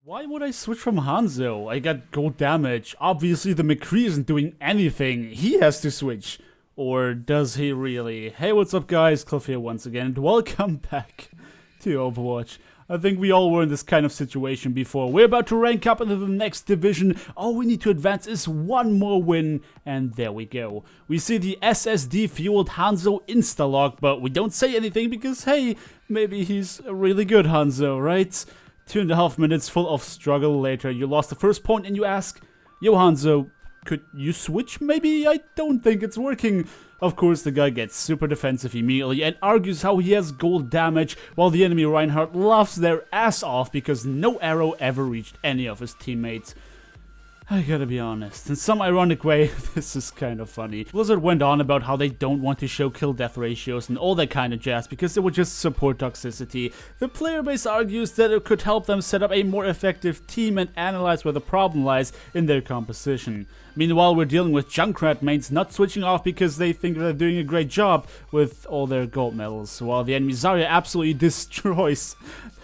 Why would I switch from Hanzo? I got gold damage. Obviously the McCree isn't doing anything. He has to switch. Or does he really? Hey, what's up guys? Cliff here once again and welcome back to Overwatch. I think we all were in this kind of situation before. We're about to rank up into the next division. All we need to advance is one more win, and there we go. We see the SSD-fueled Hanzo insta-lock, but we don't say anything because, hey, maybe he's a really good Hanzo, right? 2.5 minutes full of struggle later, you lost the first point and you ask, yo Hanzo, could you switch maybe? I don't think it's working. Of course, the guy gets super defensive immediately and argues how he has gold damage, while the enemy Reinhardt laughs their ass off because no arrow ever reached any of his teammates. I gotta be honest, in some ironic way, this is kind of funny. Blizzard went on about how they don't want to show kill-death ratios and all that kind of jazz because it would just support toxicity. The player base argues that it could help them set up a more effective team and analyze where the problem lies in their composition. Meanwhile, we're dealing with Junkrat mains not switching off because they think they're doing a great job with all their gold medals, while the enemy Zarya absolutely destroys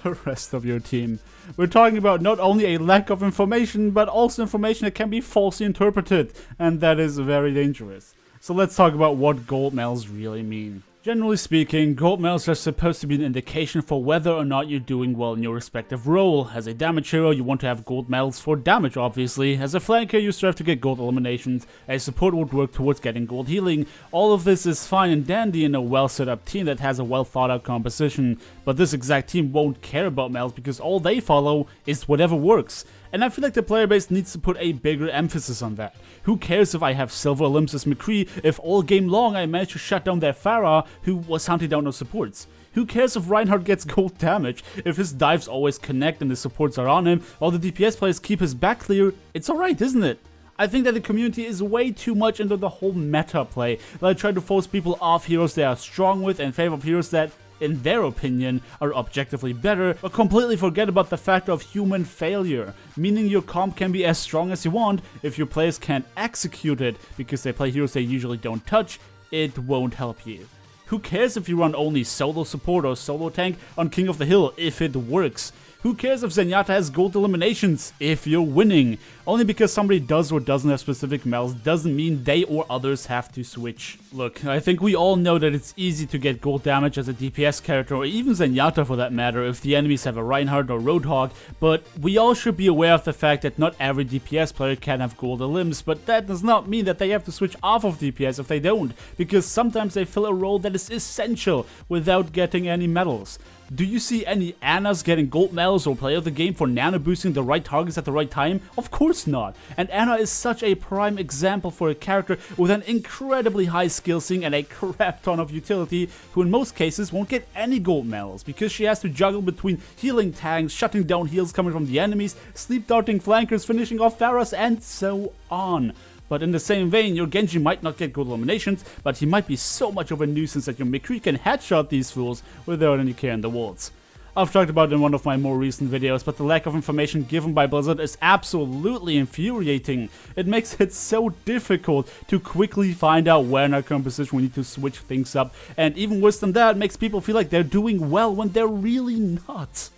the rest of your team. We're talking about not only a lack of information, but also information that can be falsely interpreted, and that is very dangerous. So let's talk about what gold medals really mean. Generally speaking, gold medals are supposed to be an indication for whether or not you're doing well in your respective role. As a damage hero, you want to have gold medals for damage, obviously. As a flanker, you strive to get gold eliminations. A support would work towards getting gold healing. All of this is fine and dandy in a well set up team that has a well thought out composition. But this exact team won't care about medals because all they follow is whatever works. And I feel like the player base needs to put a bigger emphasis on that. Who cares if I have silver limbs as McCree if all game long I manage to shut down their Pharah who was hunting down no supports? Who cares if Reinhardt gets gold damage if his dives always connect and the supports are on him while the DPS players keep his back clear? It's alright, isn't it? I think that the community is way too much into the whole meta play. They try to force people off heroes they are strong with in favor of heroes that, in their opinion, are objectively better, but completely forget about the factor of human failure, meaning your comp can be as strong as you want. If your players can't execute it because they play heroes they usually don't touch, it won't help you. Who cares if you run only solo support or solo tank on King of the Hill if it works? Who cares if Zenyatta has gold eliminations if you're winning? Only because somebody does or doesn't have specific medals doesn't mean they or others have to switch. Look, I think we all know that it's easy to get gold damage as a DPS character, or even Zenyatta for that matter, if the enemies have a Reinhardt or Roadhog, but we all should be aware of the fact that not every DPS player can have gold limbs, but that does not mean that they have to switch off of DPS if they don't, because sometimes they fill a role that is essential without getting any medals. Do you see any Annas getting gold medals or play of the game for nano boosting the right targets at the right time? Of course not. And Anna is such a prime example for a character with an incredibly high skill ceiling and a crap ton of utility, who in most cases won't get any gold medals because she has to juggle between healing tanks, shutting down heals coming from the enemies, sleep darting flankers, finishing off Pharahs, and so on. But in the same vein, your Genji might not get gold eliminations, but he might be so much of a nuisance that your McCree can headshot these fools without any care in the walls. I've talked about it in one of my more recent videos, but the lack of information given by Blizzard is absolutely infuriating. It makes it so difficult to quickly find out where in our composition we need to switch things up, and even worse than that, it makes people feel like they're doing well when they're really not.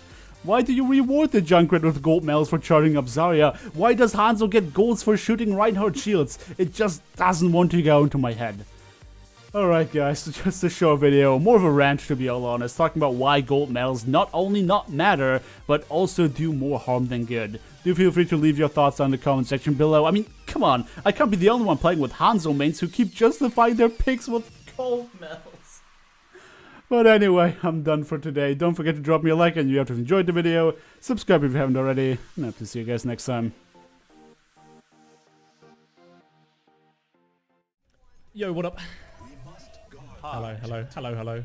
Why do you reward the Junkrat with gold medals for charging up Zarya? Why does Hanzo get golds for shooting Reinhardt shields? It just doesn't want to go into my head. Alright guys, so just a short video, more of a rant to be all honest, talking about why gold medals not only not matter, but also do more harm than good. Do feel free to leave your thoughts on the comment section below. I mean, come on, I can't be the only one playing with Hanzo mains who keep justifying their picks with gold medals. But anyway, I'm done for today. Don't forget to drop me a like and you have to have enjoyed the video. Subscribe if you haven't already, and I hope to see you guys next time. Yo, what up? Hello, hello, hello, hello.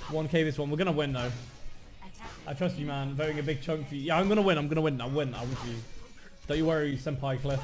$1K this one. We're gonna win though. I trust you, man. Voting a big chunk for you. Yeah, I'm gonna win. I'm with you. Don't you worry, Senpai Cliff.